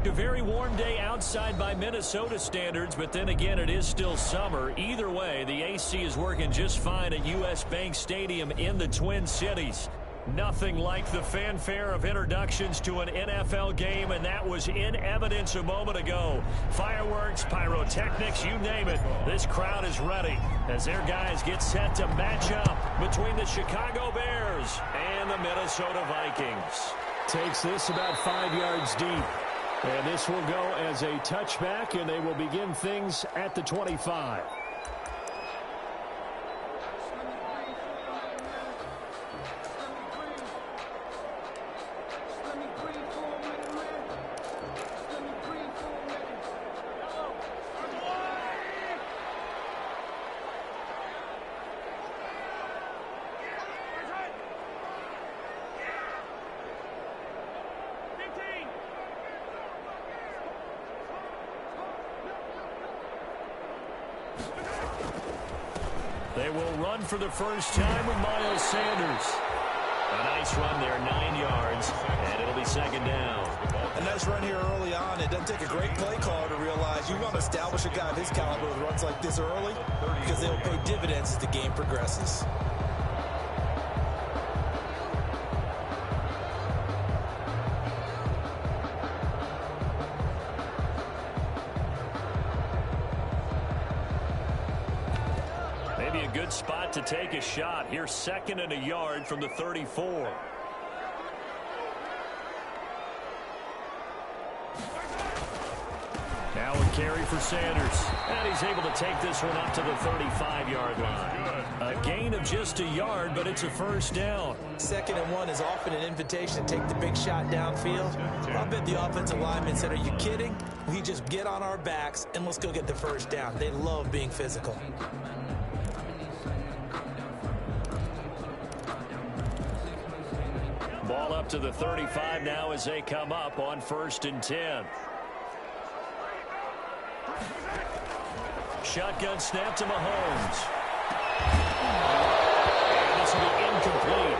A very warm day outside by Minnesota standards, but then again, it is still summer. Either way, the AC is working just fine at U.S. Bank Stadium in the Twin Cities. Nothing like the fanfare of introductions to an NFL game, and that was in evidence a moment ago. Fireworks, pyrotechnics, you name it. This crowd is ready as their guys get set to match up between the Chicago Bears and the Minnesota Vikings. Takes this about 5 yards deep. And this will go as a touchback, and they will begin things at the 25. They will run for the first time with Miles Sanders. A nice run there, 9 yards, and it'll be second down. A nice run here early on. It doesn't take a great play caller to realize you want to establish a guy of his caliber with runs like this early because they'll pay dividends as the game progresses. Good spot to take a shot. Here's second and a yard from the 34. Now a carry for Sanders. And he's able to take this one up to the 35-yard line. A gain of just a yard, but it's a first down. 2nd and 1 is often an invitation to take the big shot downfield. I bet the offensive lineman said, are you kidding? We just get on our backs and let's go get the first down. They love being physical. Ball up to the 35 now as they come up on 1st and 10. Shotgun snap to Mahomes. And this will be incomplete.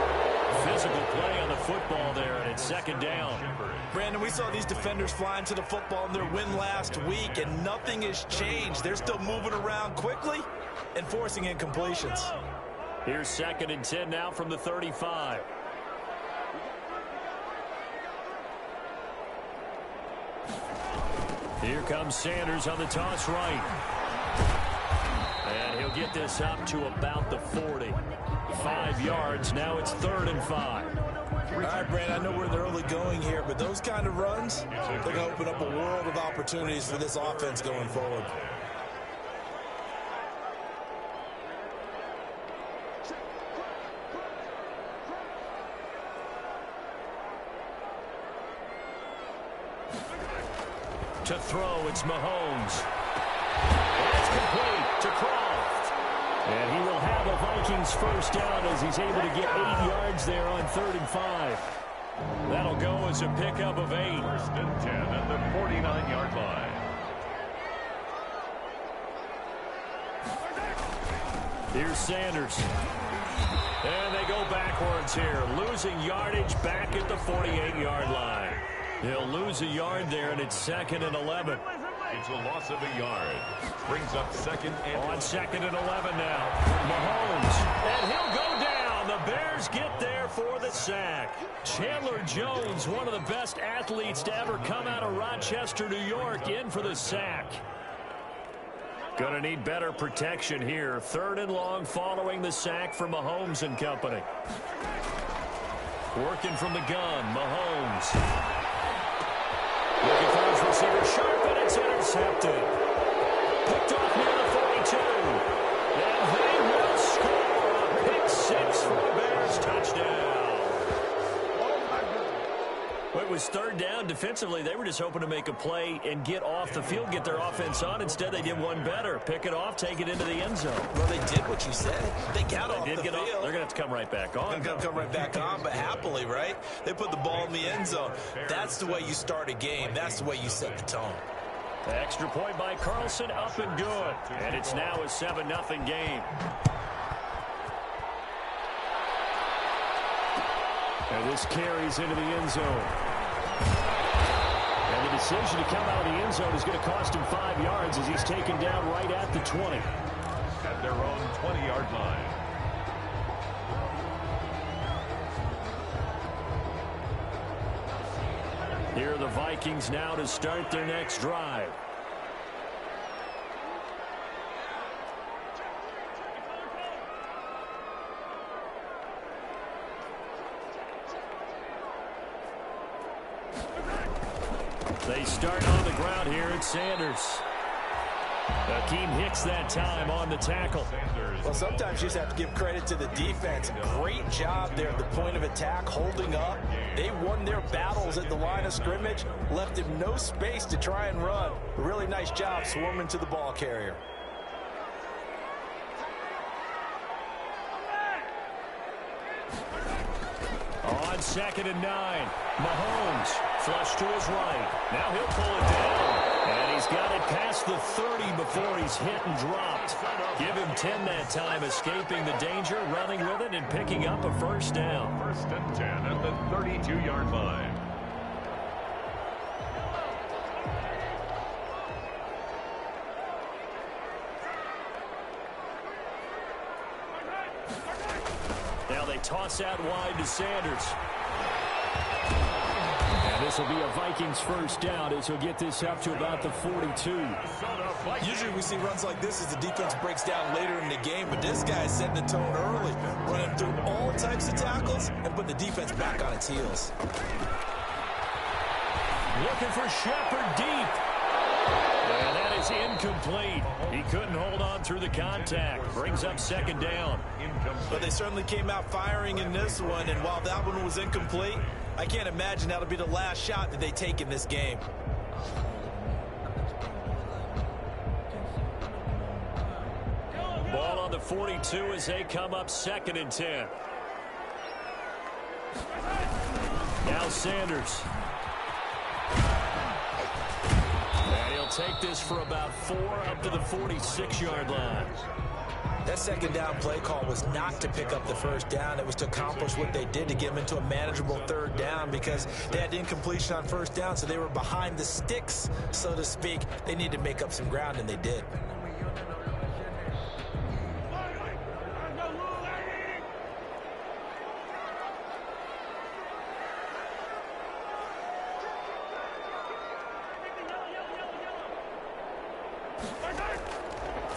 Physical play on the football there, and it's second down. Brandon, we saw these defenders flying to the football in their win last week, and nothing has changed. They're still moving around quickly and forcing incompletions. Here's 2nd and 10 now from the 35. Here comes Sanders on the toss right. And he'll get this up to about the 40. 5 yards. Now it's 3rd and 5. All right, Brandon, I know we're in the early going here, but those kind of runs, they're going to open up a world of opportunities for this offense going forward. To throw, it's Mahomes. And it's complete to Croft. And he will have a Vikings first down as he's able to get 8 yards there on 3rd and 5. That'll go as a pickup of 8. 1st and 10 at the 49-yard line. Here's Sanders. And they go backwards here, losing yardage back at the 48-yard line. They'll lose a yard there, and it's 2nd and 11. It's a loss of a yard. Brings up 2nd and 11. On 2nd and 11 now. Mahomes. And he'll go down. The Bears get there for the sack. Chandler Jones, one of the best athletes to ever come out of Rochester, New York, in for the sack. Going to need better protection here. 3rd and long following the sack for Mahomes and company. Working from the gun, Mahomes. Looking for his receiver sharp, and it's intercepted. Picked off near the 42. And they will score a pick 6 for the Bears touchdown. Well, it was 3rd down. Defensively, they were just hoping to make a play and get off the field, get their offense on. Instead, they did one better. Pick it off, take it into the end zone. Well, they did what you said. They got off the field. They're going to have to come right back on. They're going to come right back on, but happily, right? They put the ball in the end zone. That's the way you start a game. That's the way you set the tone. The extra point by Carlson, up and good. And it's now a 7-0 game. And this carries into the end zone. And the decision to come out of the end zone is going to cost him 5 yards as he's taken down right at the 20. At their own 20-yard line. Here are the Vikings now to start their next drive. They start on the ground here at Sanders. Akeem Hicks that time on the tackle. Well, sometimes you just have to give credit to the defense. Great job there at the point of attack, holding up. They won their battles at the line of scrimmage, left him no space to try and run. A really nice job swarming to the ball carrier. On 2nd and 9, Mahomes flush to his right. Now he'll pull it down. And he's got it past the 30 before he's hit and dropped. Give him 10 that time, escaping the danger, running with it, and picking up a first down. 1st and 10 at the 32-yard line. Now they toss out wide to Sanders. And this will be a Vikings first down as he'll get this up to about the 42. Usually we see runs like this as the defense breaks down later in the game, but this guy is setting the tone early, running through all types of tackles and putting the defense back on its heels. Looking for Shepard deep. And that is incomplete. He couldn't hold on through the contact. Brings up 2nd down. But they certainly came out firing in this one, and while that one was incomplete, I can't imagine that'll be the last shot that they take in this game. Ball on the 42 as they come up 2nd and 10. Now Sanders. And he'll take this for about 4 up to the 46-yard line. That 2nd down play call was not to pick up the first down. It was to accomplish what they did to get them into a manageable 3rd down because they had incompletion on 1st down, so they were behind the sticks, so to speak. They needed to make up some ground, and they did.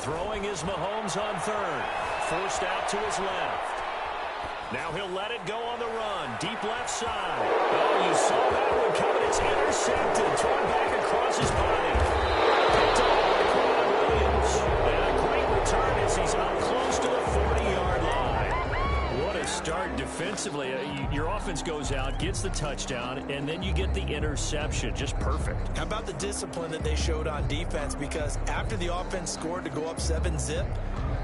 Throwing is Mahomes on 3rd. Forced out to his left. Now he'll let it go on the run. Deep left side. Oh, you saw that one coming. It's intercepted. Thrown back across his body. Picked up by Quan Williams. And a great return as he's up close to the 40-yard line. What a start defensively. Your offense goes out, gets the touchdown, and then you get the interception. Just perfect. How about the discipline that they showed on defense? Because after the offense scored to go up 7-zip,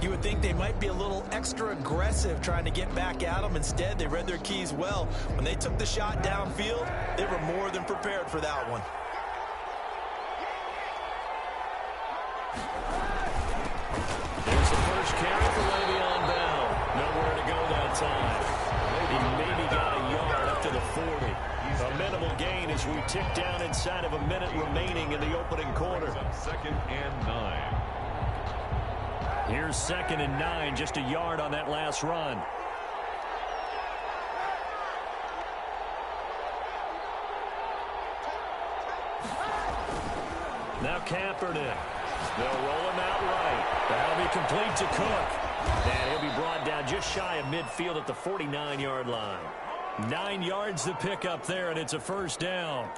you would think they might be a little extra aggressive trying to get back at them. Instead, they read their keys well. When they took the shot downfield, they were more than prepared for that one. There's the first carry for Le'Veon Bell. Nowhere to go that time. Maybe got a yard up to the 40. A minimal gain as we tick down inside of a minute remaining in the opening quarter. 2nd and 9. Here's 2nd and 9, just a yard on that last run. Now Kaepernick. They'll roll him out right. That'll be complete to Cook. And he'll be brought down just shy of midfield at the 49-yard line. 9 yards to pick up there, and it's a first down.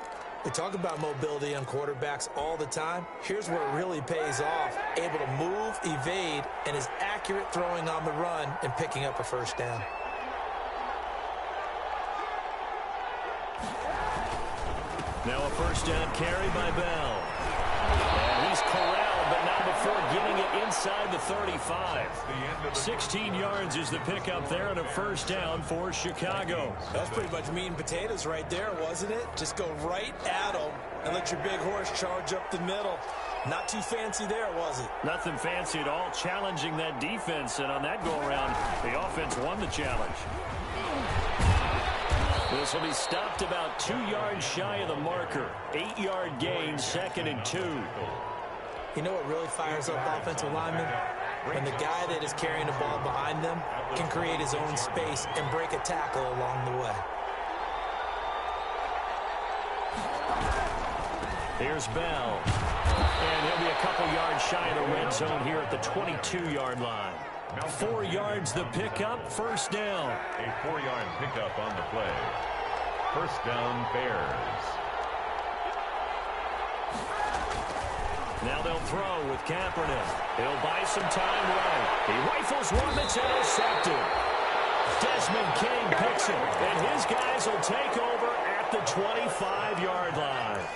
We talk about mobility on quarterbacks all the time. Here's where it really pays off. Able to move, evade, and is accurate throwing on the run and picking up a first down. Now a first down carry by Bell. And he's corralled, but not before getting it inside the 35. 16 yards is the pickup there, and a first down for Chicago. That was pretty much meat and potatoes right there, wasn't it? Just go right at them and let your big horse charge up the middle. Not too fancy there, was it? Nothing fancy at all, challenging that defense, and on that go-around, the offense won the challenge. This will be stopped about 2 yards shy of the marker. 8-yard gain, 2nd and 2. You know what really fires up offensive linemen? When the guy that is carrying the ball behind them can create his own space and break a tackle along the way. Here's Bell. And he'll be a couple yards shy of the red zone here at the 22-yard line. 4 yards the pickup, first down. A 4-yard pickup on the play. First down, Bears. Now they'll throw with Kaepernick. He'll buy some time right. He rifles one that's intercepted. Desmond King picks it, and his guys will take over at the 25-yard line.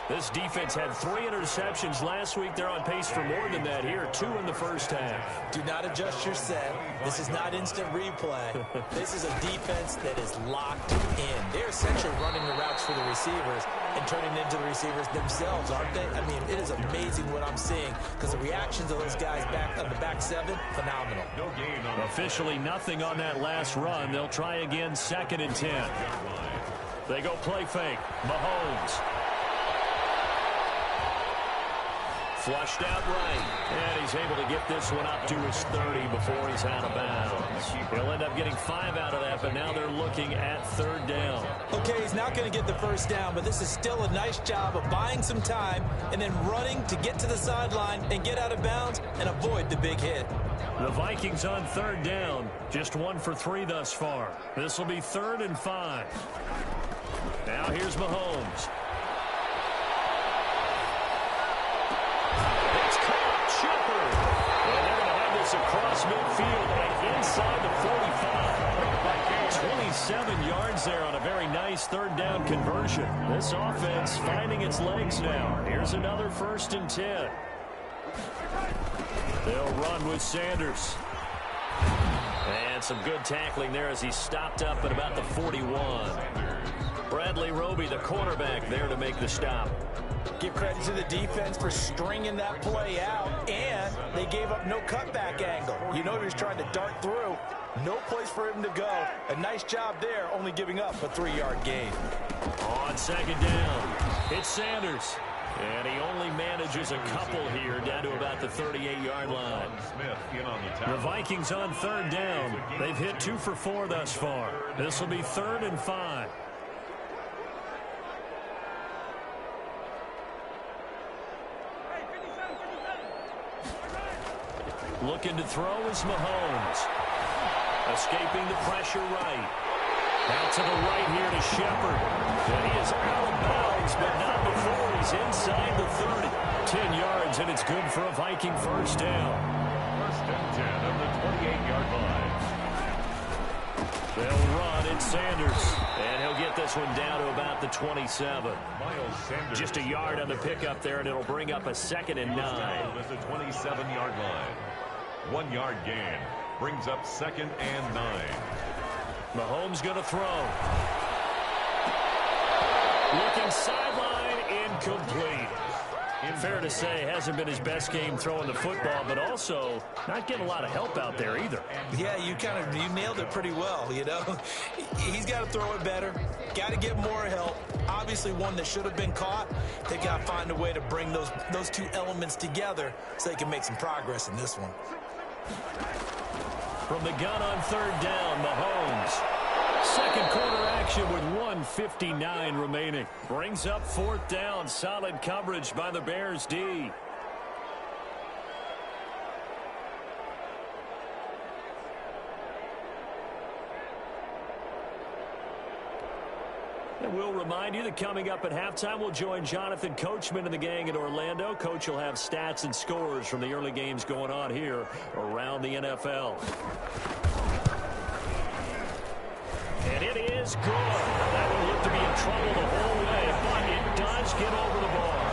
This defense had 3 interceptions last week. They're on pace for more than that here, 2 in the first half. Do not adjust your set. This is not instant replay. This is a defense that is locked in. They're essentially running the routes for the receivers and turning into the receivers themselves, aren't they? I mean, it is amazing what I'm seeing because the reactions of those guys back on the back 7, phenomenal. No gain on Officially nothing on that last run. They'll try again, 2nd and 10. They go play fake. Mahomes. Flushed out right, and he's able to get this one up to his 30 before he's out of bounds. He'll end up getting 5 out of that, but now they're looking at 3rd down. Okay, he's not going to get the first down, but this is still a nice job of buying some time and then running to get to the sideline and get out of bounds and avoid the big hit. The Vikings on 3rd down, just 1 for 3 thus far. This will be 3rd and 5. Now here's Mahomes. Across midfield and inside the 45. 27 yards there on a very nice 3rd down conversion. This offense finding its legs now. Here's another 1st and 10. They'll run with Sanders. And some good tackling there as he stopped up at about the 41. Bradley Roby, the cornerback, there to make the stop. Give credit to the defense for stringing that play out, and they gave up no cutback angle. You know he was trying to dart through. No place for him to go. A nice job there, only giving up a 3-yard gain. On 2nd down, it's Sanders. And he only manages a couple here down to about the 38-yard line. The Vikings on 3rd down. They've hit 2 for 4 thus far. This will be 3rd and 5. Looking to throw is Mahomes. Escaping the pressure right. Out to the right here to Shepard. And he is out of bounds, but not before he's inside the 30. 10 yards, and it's good for a Viking first down. 1st and 10 of the 28-yard line. They'll run. It's Sanders. And he'll get this one down to about the 27. Miles Sanders. Just a yard on the pickup there, and it'll bring up a 2nd and 9. At the 27-yard line. 1-yard gain. Brings up 2nd and 9. Mahomes going to throw. Looking sideline, incomplete. Fair to say, hasn't been his best game throwing the football, but also not getting a lot of help out there either. Yeah, you nailed it pretty well, you know. He's got to throw it better. Got to get more help. Obviously, one that should have been caught. They got to find a way to bring those 2 elements together so they can make some progress in this one. From the gun on 3rd down, Mahomes. 2nd quarter action with 1:59 remaining. Brings up 4th down. Solid coverage by the Bears D. And we'll remind you that coming up at halftime, we'll join Jonathan Coachman and the gang in Orlando. Coach will have stats and scores from the early games going on here around the NFL. And it is good. That one looked to be in trouble the whole way, but it does get over the bar.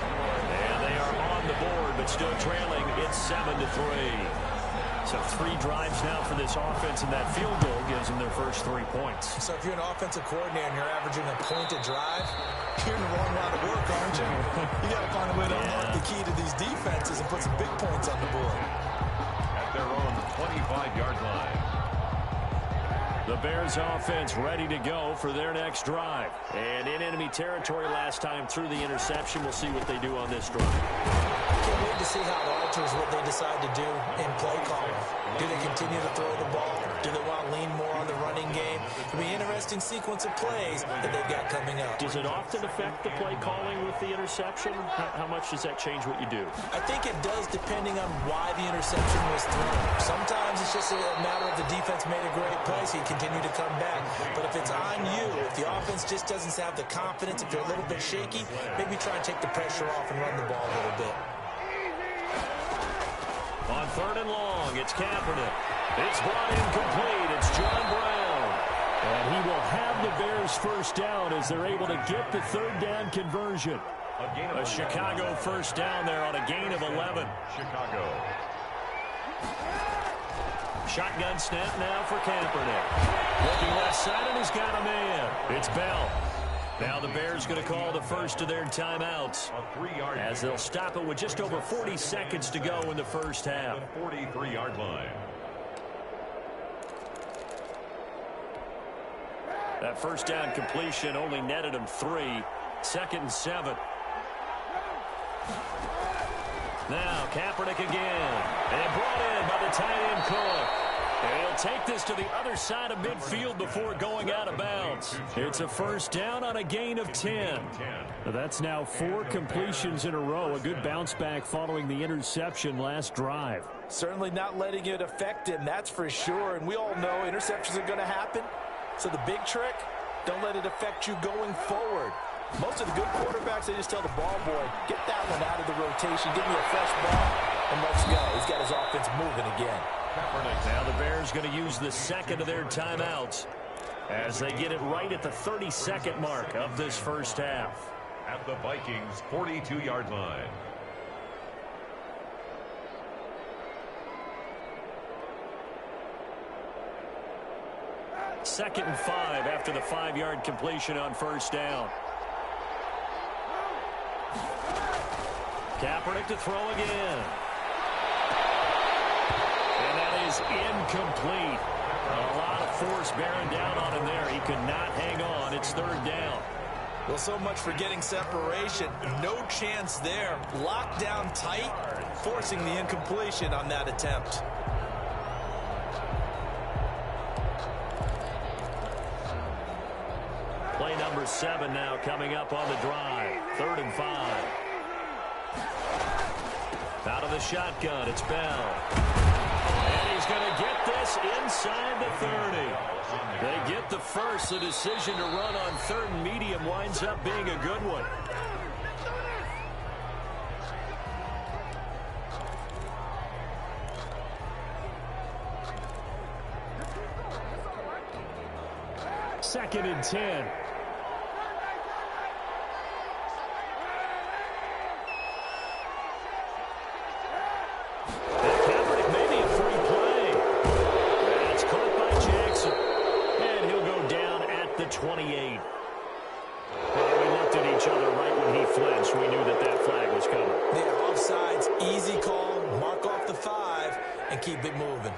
And they are on the board, but still trailing. It's 7-3. So 3 drives now for this offense, and that field goal gives them their first 3 points. So if you're an offensive coordinator and you're averaging a point a drive, you're in the wrong line of work, aren't you? You got to find a way to unlock the key to these defenses and put some big points on the board. At their own 25-yard line. The Bears offense ready to go for their next drive. And in enemy territory last time through the interception. We'll see what they do on this drive. I can't wait to see how it alters what they decide to do in play calling. Do they continue to throw the ball? Do they want to lean more on the running game? It'll be an interesting sequence of plays that they've got coming up. Does it often affect the play calling with the interception? How much does that change what you do? I think it does depending on why the interception was thrown. Sometimes it's just a matter of the defense made a great play, so you continue to come back. But if it's on you, if the offense just doesn't have the confidence, if they're a little bit shaky, maybe try and take the pressure off and run the ball a little bit. On 3rd and long, it's Kaepernick. It's brought incomplete. It's John Brown. And he will have the Bears first down as they're able to get the 3rd down conversion. A Chicago first down there on a gain of 11. Chicago. Shotgun snap now for Kaepernick. Looking left side, and he's got a man. It's Bell. Now the Bears going to call the first of their timeouts as they'll stop it with just over 40 seconds to go in the first half. The 43-yard line. That first down completion only netted him 3. 2nd and 7. Now Kaepernick again. And brought in by the tight end Cook. And he'll take this to the other side of midfield before going out of bounds. It's a first down on a gain of 10. That's now 4 completions in a row. A good bounce back following the interception last drive. Certainly not letting it affect him, that's for sure. And we all know interceptions are going to happen. So the big trick, don't let it affect you going forward. Most of the good quarterbacks, they just tell the ball boy, get that one out of the rotation, give me a fresh ball, and let's go. He's got his offense moving again. Now the Bears going to use the second of their timeouts as they get it right at the 32nd mark of this first half. At the Vikings' 42-yard line. Second and 5 after the 5-yard completion on first down. Kaepernick to throw again. And that is incomplete. A lot of force bearing down on him there. He could not hang on. It's 3rd down. Well, so much for getting separation. No chance there. Locked down tight, forcing the incompletion on that attempt. Play number 7 now coming up on the drive. 3rd and 5. Out of the shotgun, it's Bell. And he's going to get this inside the 30. They get the first. The decision to run on 3rd and medium winds up being a good one. Second and 10. Kaepernick, maybe a free play. That's caught by Jackson. And he'll go down at the 28. Well, we looked at each other right when he flinched. We knew that that flag was coming. Yeah, offsides, easy call, mark off the 5, and keep it moving.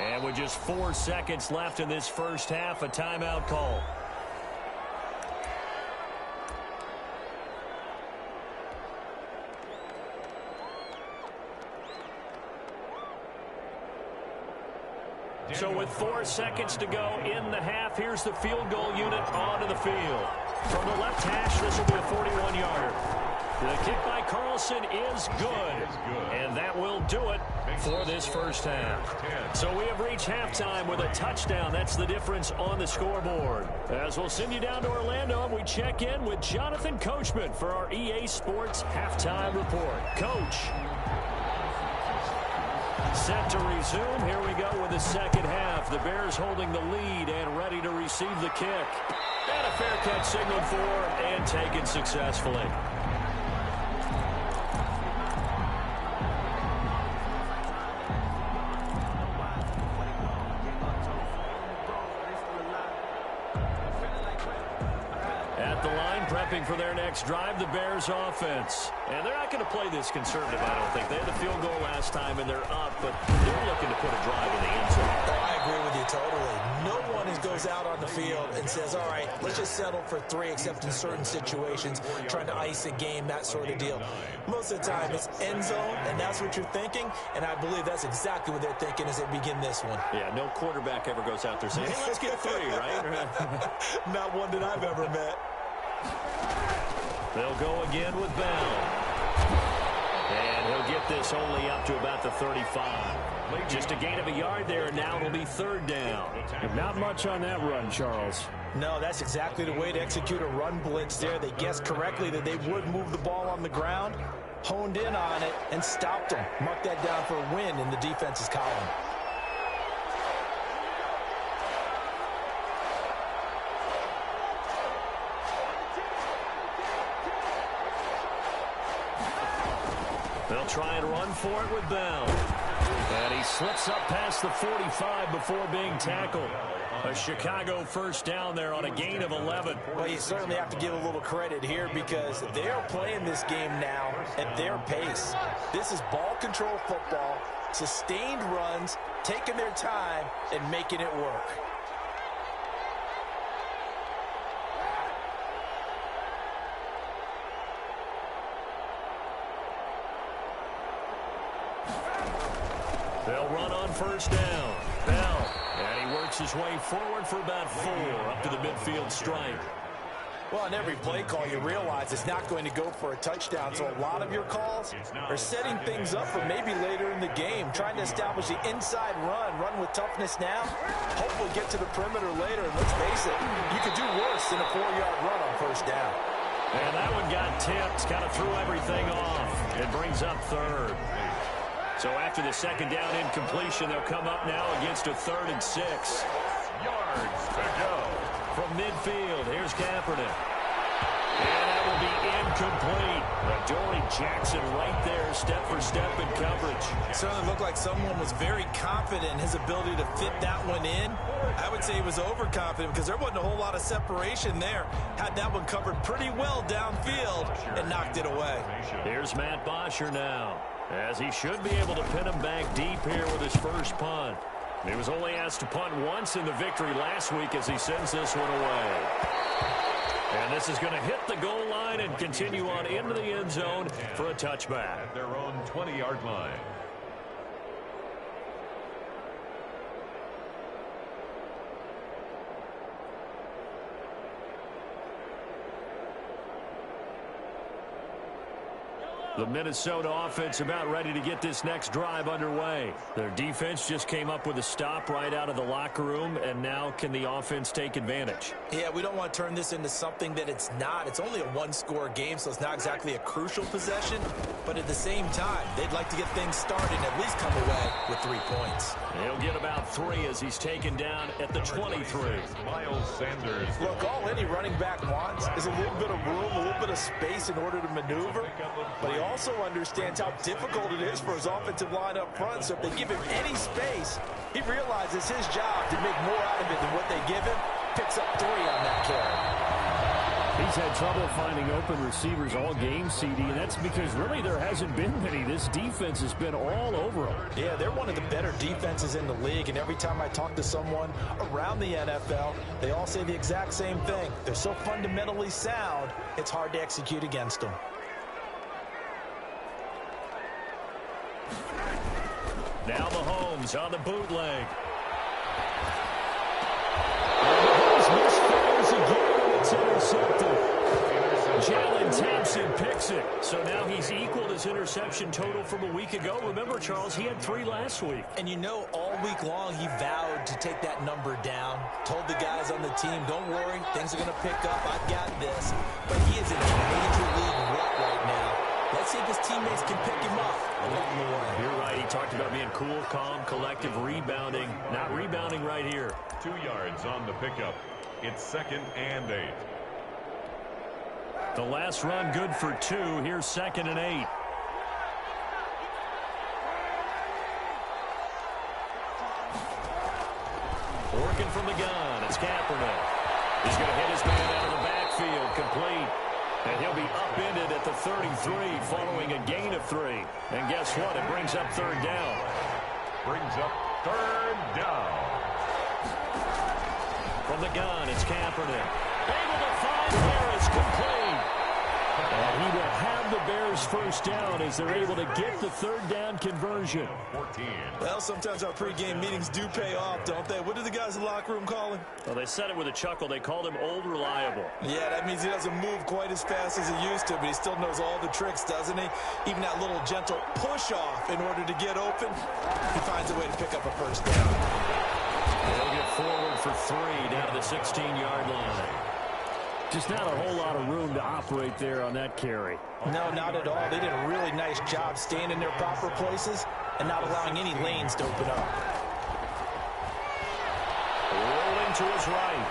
And with just 4 seconds left in this first half, a timeout call. So with 4 seconds to go in the half, here's the field goal unit onto the field. From the left hash, this will be a 41-yarder. The kick by Carlson is good. And that will do it for this first half. So we have reached halftime with a touchdown. That's the difference on the scoreboard. As we'll send you down to Orlando, and we check in with Jonathan Coachman for our EA Sports Halftime Report. Coach. Set to resume. Here we go with the second half. The Bears holding the lead and ready to receive the kick. And a fair catch signaled for and taken successfully. at the line, prepping for their next drive, the Bears offense. And they're not going to play this conservative, I don't think. They had the field goal last time, and they're up, but they're looking to put a drive in the end zone. Oh, I agree with you totally. No one goes out on the field and says, all right, let's just settle for 3, except in certain situations, trying to ice a game, that sort of deal. Most of the time, it's end zone, and that's what you're thinking, and I believe that's exactly what they're thinking as they begin this one. Yeah, no quarterback ever goes out there saying, hey, let's get 3, right? Not one that I've ever met. They'll go again with Bell. And he'll get this only up to about the 35. Just a gain of a yard there, and now it'll be 3rd down. And not much on that run, Charles. No, that's exactly the way to execute a run blitz there. They guessed correctly that they would move the ball on the ground, honed in on it, and stopped them. Mark that down for a win in the defense's column. They'll try and run for it with Bell. And he slips up past the 45 before being tackled. A Chicago first down there on a gain of 11. Well, you certainly have to give a little credit here because they're playing this game now at their pace. This is ball control football, sustained runs, taking their time, and making it work. They'll run on first down. Bell. And he works his way forward for about 4 up to the midfield stripe. Well, on every play call, you realize it's not going to go for a touchdown. So a lot of your calls are setting things up for maybe later in the game, trying to establish the inside run with toughness now, hopefully get to the perimeter later. And let's face it, you could do worse than a 4-yard run on first down. And that one got tipped, kind of threw everything off. It brings up 3rd. So after the second down incompletion, they'll come up now against a 3rd and 6. Yards to go. From midfield, here's Kaepernick. And that will be incomplete. But Dory Jackson right there, step for step in coverage. It certainly looked like someone was very confident in his ability to fit that one in. I would say he was overconfident because there wasn't a whole lot of separation there. Had that one covered pretty well downfield and knocked it away. Here's Matt Bosher now, as he should be able to pin him back deep here with his first punt. He was only asked to punt once in the victory last week as he sends this one away. And this is going to hit the goal line and continue on into the end zone for a touchback. At their own 20-yard line. The Minnesota offense about ready to get this next drive underway. Their defense just came up with a stop right out of the locker room, and now can the offense take advantage? Yeah, we don't want to turn this into something that it's not. It's only a 1-score game, so it's not exactly a crucial possession. But at the same time, they'd like to get things started and at least come away with 3 points. He'll get about 3 as he's taken down at the 23. Miles Sanders. Look, all any running back wants is a little bit of room, a little bit of space in order to maneuver. But he also understands how difficult it is for his offensive line up front. So if they give him any space, he realizes his job to make more out of it than what they give him. Picks up 3 on that carry. He's had trouble finding open receivers all game, CD, and that's because really there hasn't been many. This defense has been all over them. Yeah, they're one of the better defenses in the league, and every time I talk to someone around the NFL, they all say the exact same thing. They're so fundamentally sound, it's hard to execute against them. Now Mahomes on the bootleg. Misfires again, it's intercepted. Jalen Thompson picks it. So now he's equaled his interception total from a week ago. Remember, Charles, he had 3 last week. And you know, all week long he vowed to take that number down. Told the guys on the team, don't worry, things are going to pick up. I've got this. But he is in a major league rut right now. Let's see if his teammates can pick him up along the way. You're right. He talked about being cool, calm, collective, rebounding. Not rebounding right here. 2 yards on the pickup. It's 2nd and 8. The last run good for 2. Here's 2nd and 8. Working from the gun. It's Kaepernick. He's going to hit his man out of the backfield. Complete And he'll be upended at the 33 following a gain of 3. And guess what? It brings up third down. Brings up third down. From the gun, it's Kaepernick. Able to find Harris, complete. And he will have the Bears first down as they're able to get the third down conversion. 14. Well, sometimes our pregame meetings do pay off, don't they? What do the guys in the locker room call him? Well, they said it with a chuckle. They called him Old Reliable. Yeah, that means he doesn't move quite as fast as he used to, but he still knows all the tricks, doesn't he? Even that little gentle push-off in order to get open, he finds a way to pick up a first down. They'll get forward for 3 down to the 16-yard line. Just not a whole lot of room to operate there on that carry. No, not at all. They did a really nice job staying in their proper places and not allowing any lanes to open up. Rolling to his right.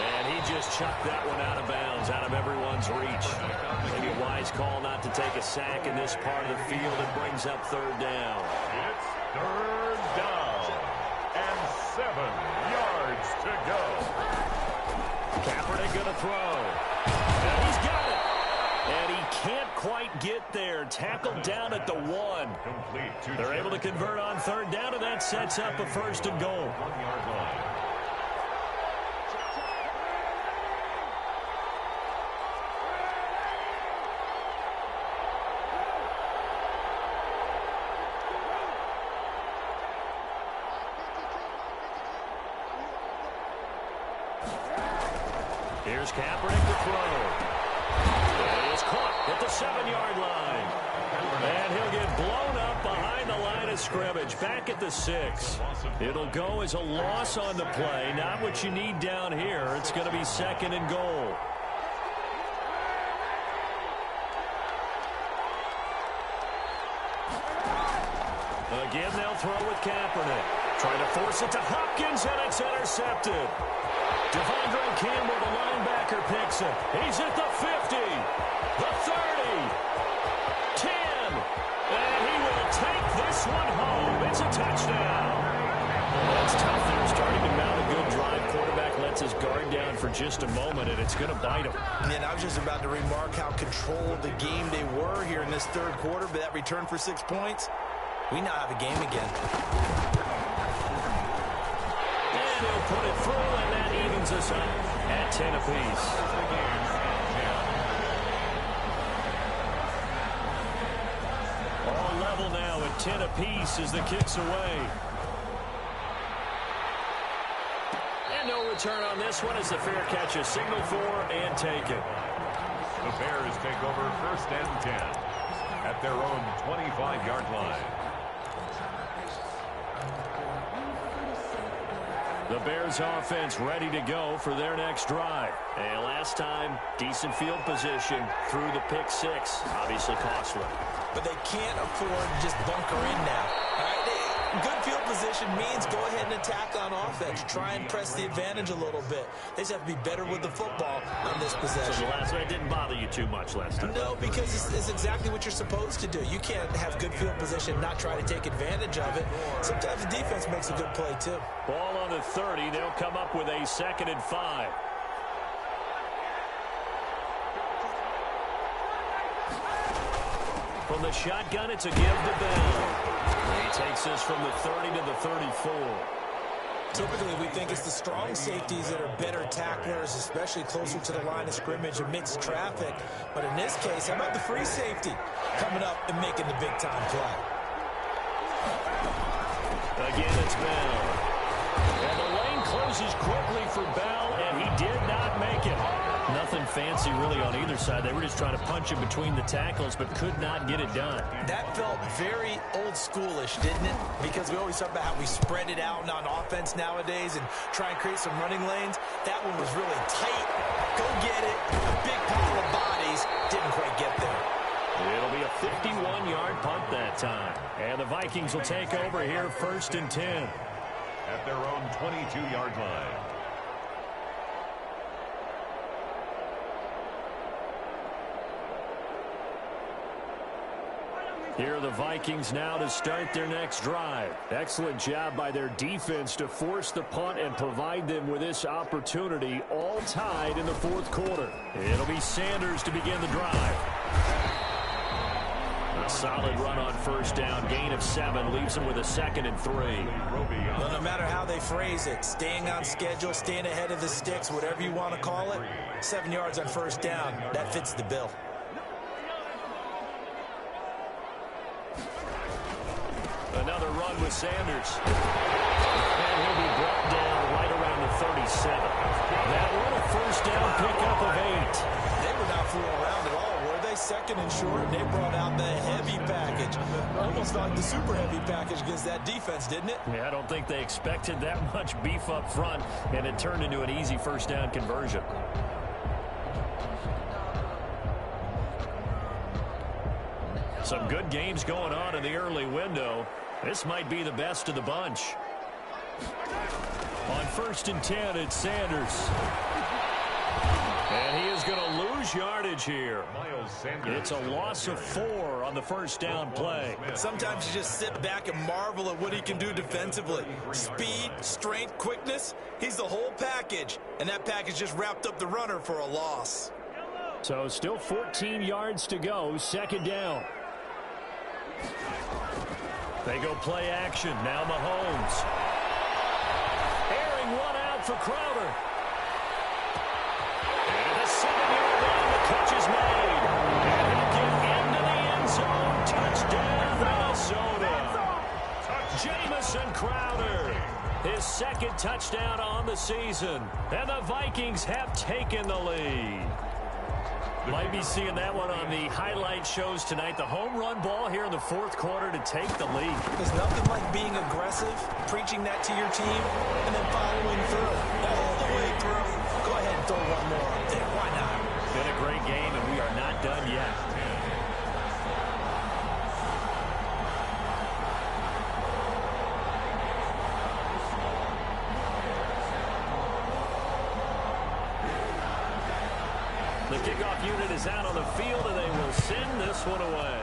And he just chucked that one out of bounds, out of everyone's reach. Maybe a wise call not to take a sack in this part of the field. It brings up third down. It's third down. And 7 yards to go. Kaepernick going to throw. And he's got it. And he can't quite get there. Tackled down at the 1. Complete. They're able to convert on third down, and that sets up a first and goal. 1-yard line. Here's Kaepernick to throw. He is caught at the 7-yard line. And he'll get blown up behind the line of scrimmage. Back at the 6. It'll go as a loss on the play. Not what you need down here. It's going to be second and goal. Again, they'll throw with Kaepernick. Trying to force it to Hopkins, and it's intercepted. Devondre Campbell, the linebacker, picks it. He's at the 50, the 30, 10, and he will take this one home. It's a touchdown. That's tough there, starting to mount a good drive. Quarterback lets his guard down for just a moment, and it's going to bite him. And I was just about to remark how controlled the game they were here in this third quarter, but that return for 6 points, we now have a game again. And he'll put it through, and that evens us up at 10 apiece. All level now at 10 apiece as the kick's away. And no return on this one as the fair catch is signaled for and taken. The Bears take over first and 10 at their own 25-yard line. The Bears offense ready to go for their next drive. And last time, decent field position through the pick 6. Obviously costly. But they can't afford to just bunker in now. All right? Good field position means go ahead and attack on offense. Try and press the advantage a little bit. They just have to be better with the football on this possession. So the last one didn't bother you too much last time? No, because it's exactly what you're supposed to do. You can't have good field position, not try to take advantage of it. Sometimes the defense makes a good play, too. Ball on the 30. They'll come up with a 2nd and 5. From the shotgun, it's a give to Bell. He takes this from the 30 to the 34. Typically, we think it's the strong safeties that are better tacklers, especially closer to the line of scrimmage amidst traffic. But in this case, how about the free safety coming up and making the big-time play? Again, it's Bell. And the lane closes quickly for Bell, and he did not make it. Nothing fancy really on either side. They were just trying to punch him between the tackles, but could not get it done. That felt very old schoolish, didn't it? Because we always talk about how we spread it out on offense nowadays and try and create some running lanes. That one was really tight. Go get it. A big pile of bodies. Didn't quite get there. It'll be a 51-yard punt that time. And the Vikings will take over here 1st and 10. At their own 22-yard line. Here are the Vikings now to start their next drive. Excellent job by their defense to force the punt and provide them with this opportunity, all tied in the fourth quarter. It'll be Sanders to begin the drive. A solid run on first down, gain of 7, leaves them with a 2nd and 3. Well, no matter how they phrase it, staying on schedule, staying ahead of the sticks, whatever you want to call it, 7 yards on first down, that fits the bill. Another run with Sanders. And he'll be brought down right around the 37. That one, a first down pickup of 8. They were not fooling around at all, were they? 2nd and short, and they brought out the heavy package. Almost like the super heavy package against that defense, didn't it? Yeah, I don't think they expected that much beef up front, and it turned into an easy first down conversion. Some good games going on in the early window. This might be the best of the bunch. On 1st and 10, it's Sanders. And he is going to lose yardage here. It's a loss of 4 on the first down play. Sometimes you just sit back and marvel at what he can do defensively. Speed, strength, quickness, he's the whole package. And that package just wrapped up the runner for a loss. So still 14 yards to go, 2nd down. They go play action. Now Mahomes. Airing one out for Crowder. And a 7-yard line. The catch is made. And he'll get into the end zone. Touchdown, Minnesota. Jamison Crowder. His 2nd touchdown on the season. And the Vikings have taken the lead. Might be seeing that one on the highlight shows tonight. The home run ball here in the fourth quarter to take the lead. There's nothing like being aggressive, preaching that to your team, and then following through, all the way through. Go ahead and throw one more up there. Why not? Been a great game, and we are not done yet. The kickoff unit is out on the field, and they will send this one away.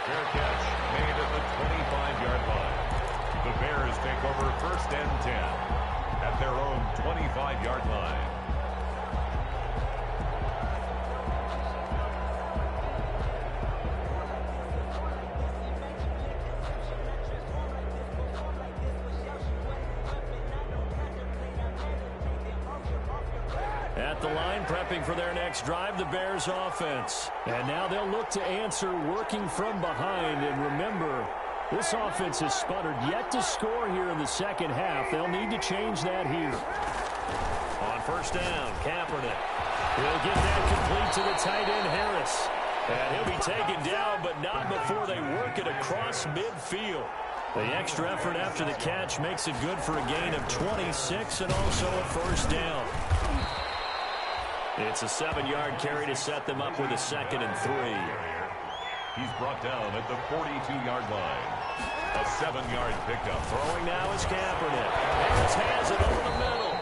Fair catch made at the 25-yard line. The Bears take over 1st and 10 at their own 25-yard line. At the line, prepping for their next drive, the Bears offense. And now they'll look to answer working from behind. And remember, this offense has sputtered yet to score here in the second half. They'll need to change that here. On first down, Kaepernick. He'll get that complete to the tight end, Harris. And he'll be taken down, but not before they work it across midfield. The extra effort after the catch makes it good for a gain of 26 and also a first down. It's a 7-yard carry to set them up with a 2nd and 3. He's brought down at the 42-yard line. A 7-yard pickup. Throwing now is Kaepernick. Harris has it over the middle.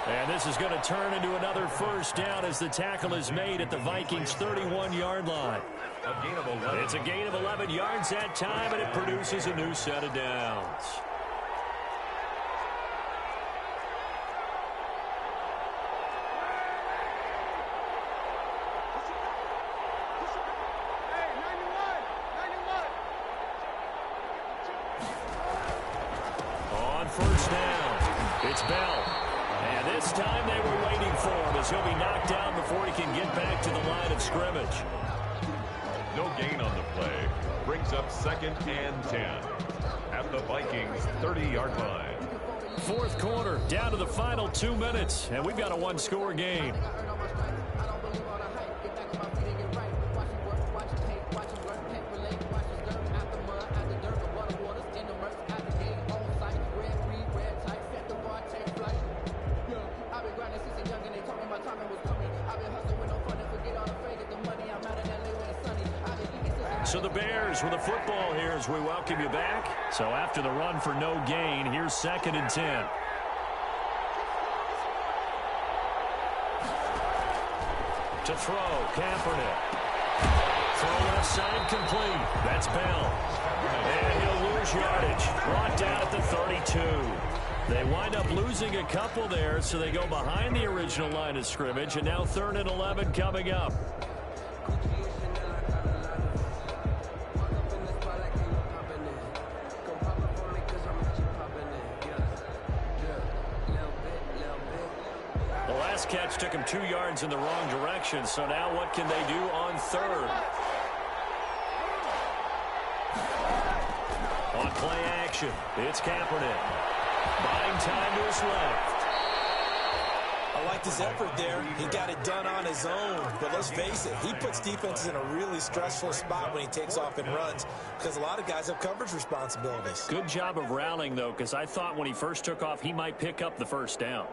And this is going to turn into another first down as the tackle is made at the Vikings' 31-yard line. A gain of 11. It's a gain of 11 yards that time, and it produces a new set of downs. First down. It's Bell. And this time they were waiting for him as he'll be knocked down before he can get back to the line of scrimmage. No gain on the play. Brings up 2nd and 10 at the Vikings' 30-yard line. Fourth quarter, down to the final 2 minutes, and we've got a one-score game. So the Bears with a football here as we welcome you back. So after the run for no gain, here's 2nd and 10. To throw, Kaepernick. Throw left side complete. That's Bell. And he'll lose yardage. Brought down at the 32. They wind up losing a couple there, so they go behind the original line of scrimmage, and now 3rd and 11 coming up. The last catch took him 2 yards in the wrong direction, so now what can they do on 3rd? On play action, it's Kaepernick. Buying time to his left. I liked his effort there. He got it done on his own. But let's face it, he puts defenses in a really stressful spot when he takes off and runs because a lot of guys have coverage responsibilities. Good job of rallying, though, because I thought when he first took off, he might pick up the first down.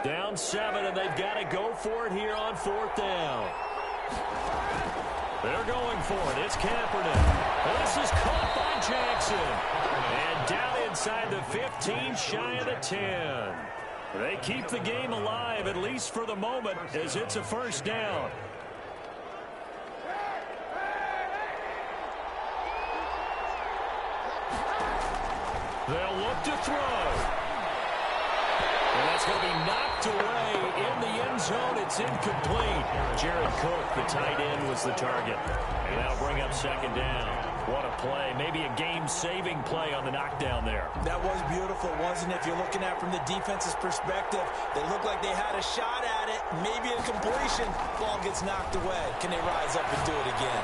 Down 7, and they've got to go for it here on 4th down. They're going for it. It's Kaepernick. This is caught by Jackson. And down inside the 15, shy of the 10. They keep the game alive, at least for the moment, as it's a first down. They'll look to throw. And that's going to be knocked away in the end zone. It's incomplete. Jared Cook, the tight end, was the target. And that'll bring up 2nd down. What a play. Maybe a game-saving play on the knockdown there. That was beautiful, wasn't it? If you're looking at it from the defense's perspective, they looked like they had a shot at it. Maybe a completion. Ball gets knocked away. Can they rise up and do it again?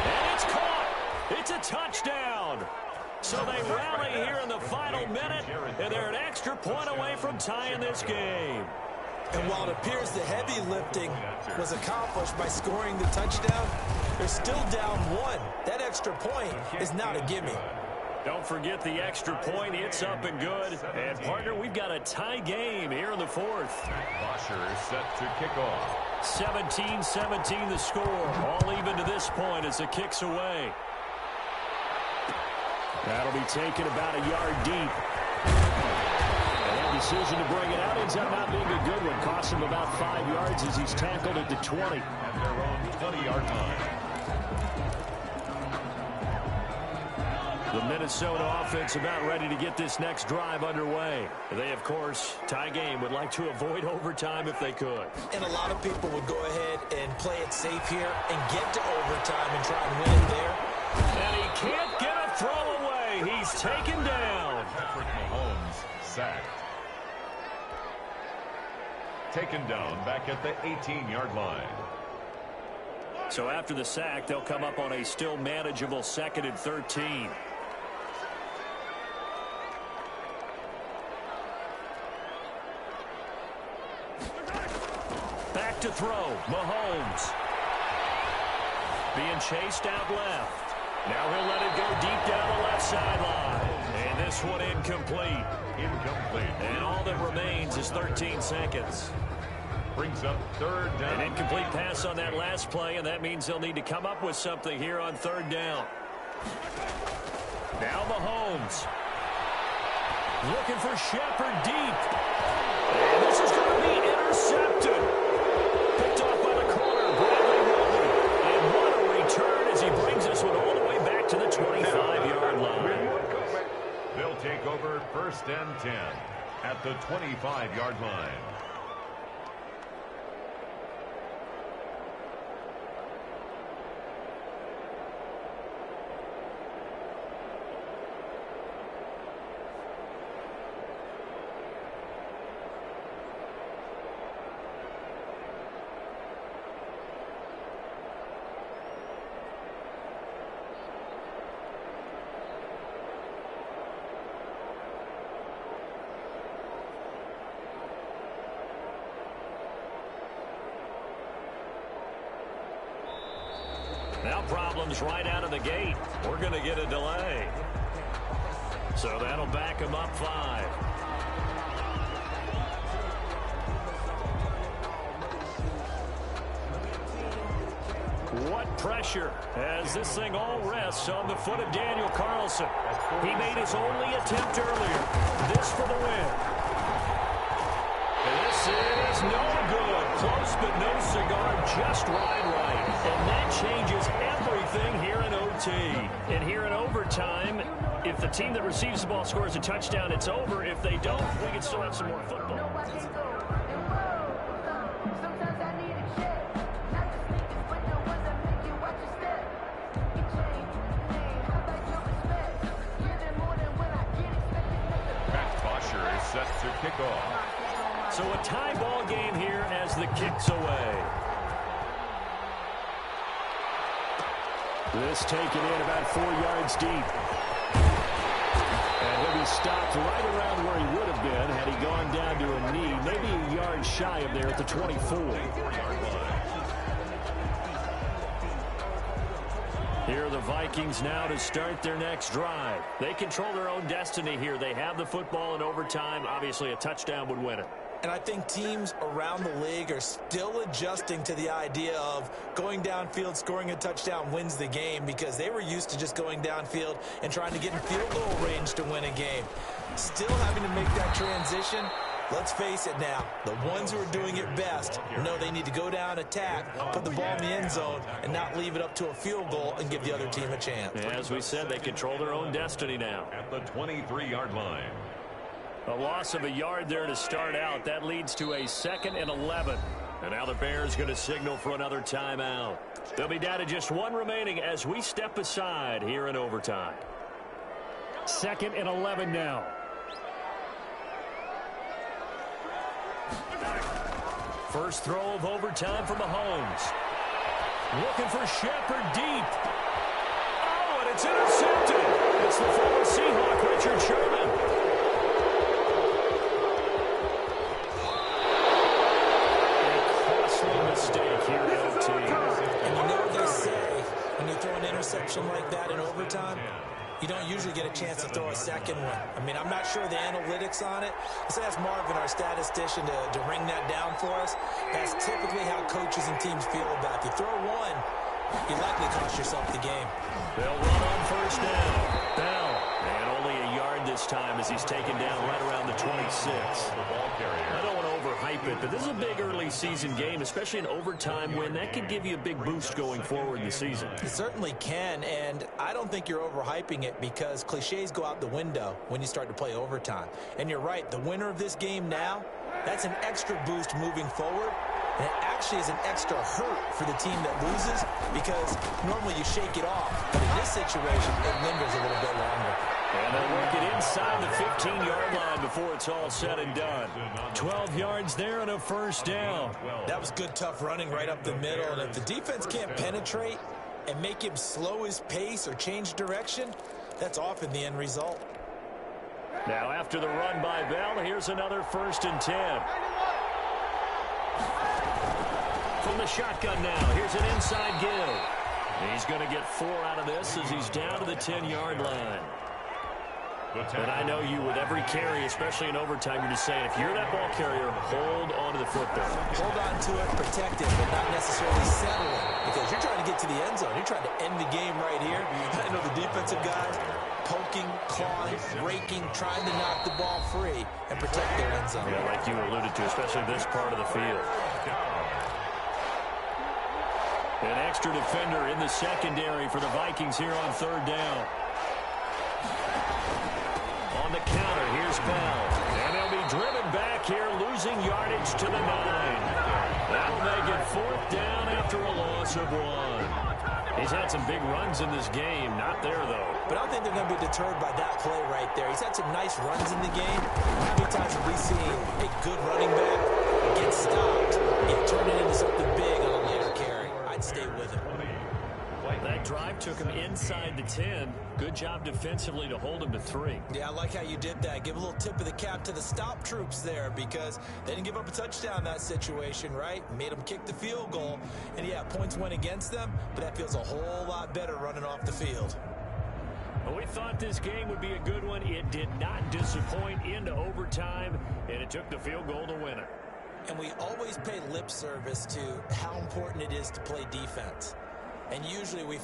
And it's caught. It's a touchdown. So they rally here in the final minute, and they're an extra point away from tying this game. And while it appears the heavy lifting was accomplished by scoring the touchdown, they're still down 1. That extra point is not a gimme. Don't forget the extra point. It's up and good. And, partner, we've got a tie game here in the 4th. Bosher is set to kick off. 17-17 the score. All even to this point as the kick's away. That'll be taken about a yard deep. And that decision to bring it out ends up not being a good one. Costs him about 5 yards as he's tackled at the 20. At their own 20-yard line. The Minnesota offense about ready to get this next drive underway. They, of course, tie game, would like to avoid overtime if they could. And a lot of people would go ahead and play it safe here and get to overtime and try and win it there. And he can't get a throw away. He's taken down. Patrick Mahomes sacked. Taken down back at the 18-yard line. So after the sack, they'll come up on a still manageable 2nd and 13. Back to throw. Mahomes. Being chased out left. Now he'll let it go deep down the left sideline. And this one incomplete. Incomplete. And all that remains is 13 seconds. Brings up 3rd down. An incomplete pass on that last play, and that means they'll need to come up with something here on 3rd down. Now Mahomes. Looking for Shepard deep. And this is going to be intercepted. Picked off by the corner, Bradley Roby. And what a return as he brings this one all the way back to the 25-yard line. They'll take over 1st and 10 at the 25-yard line. Now problems right out of the gate. We're going to get a delay. So that'll back him up 5. What pressure as this thing all rests on the foot of Daniel Carlson. He made his only attempt earlier. This for the win. This is no good. Close but no cigar, just right. And that changes everything here in OT. And here in overtime, if the team that receives the ball scores a touchdown, it's over. If they don't, we can still have some more football. Set to kick off. So a tie ball game here as the kick's away. This taken in about 4 yards deep. And he'll be stopped right around where he would have been had he gone down to a knee, maybe a yard shy of there at the 24. Here are the Vikings now to start their next drive. They control their own destiny here. They have the football in overtime. Obviously, a touchdown would win it. And I think teams around the league are still adjusting to the idea of going downfield, scoring a touchdown wins the game, because they were used to just going downfield and trying to get in field goal range to win a game. Still having to make that transition. Let's face it now, the ones who are doing it best know they need to go down, attack, put the ball in the end zone, and not leave it up to a field goal and give the other team a chance. As we said, they control their own destiny now. At the 23-yard line. A loss of a yard there to start out. That leads to a 2nd and 11. And now the Bears going to signal for another timeout. They'll be down to just one remaining as we step aside here in overtime. 2nd and 11 now. First throw of overtime for Mahomes. Looking for Shepard deep. Oh, and it's intercepted. It's the former Seahawk, Richard Sherman. A costly mistake here at OT. And you know what they say, when you throw an interception like that in overtime, you don't usually get a chance to throw a second one. I mean, I'm not sure the analytics on it. Let's ask Marvin, our statistician, to ring that down for us. That's typically how coaches and teams feel about it. You throw one, you likely cost yourself the game. They'll run on first down. Bell. And only a yard this time as he's taken down right around the 26. The ball carrier. I don't want to overhype it, but this is a big early season game, especially an overtime win. That could give you a big boost going forward in the season. It certainly can, and I don't think you're overhyping it because cliches go out the window when you start to play overtime. And you're right, the winner of this game now, that's an extra boost moving forward. And it actually is an extra hurt for the team that loses because normally you shake it off. But in this situation, it lingers a little bit longer. And they'll work it inside the 15-yard line before it's all said and done. 12 yards there and a first down. That was good, tough running right up the middle. And if the defense can't penetrate and make him slow his pace or change direction, that's often the end result. Now after the run by Bell, here's another 1st and 10. From the shotgun now, here's an inside give. He's going to get 4 out of this as he's down to the 10-yard line. And I know you, with every carry, especially in overtime, you're just saying, if you're that ball carrier, hold on to the football. Hold on to it, protect it, but not necessarily settle it. Because you're trying to get to the end zone. You're trying to end the game right here. I know the defensive guys poking, clawing, raking, trying to knock the ball free and protect their end zone. Yeah, like you alluded to, especially this part of the field. An extra defender in the secondary for the Vikings here on 3rd down. On the counter, here's Bell. And they'll be driven back here, losing yardage to the 9. That'll make it 4th down after a loss of 1. He's had some big runs in this game. Not there, though. But I don't think they're going to be deterred by that play right there. He's had some nice runs in the game. How many times have we seen a good running back get stopped and turn it into something big on a later carry? I'd stay with him. That drive took him inside the 10. Good job defensively to hold him to 3. Yeah, I like how you did that. Give a little tip of the cap to the stop troops there because they didn't give up a touchdown in that situation, right? Made them kick the field goal. And, yeah, points went against them, but that feels a whole lot better running off the field. Well, we thought this game would be a good one. It did not disappoint into overtime, and it took the field goal to win it. And we always pay lip service to how important it is to play defense. And usually we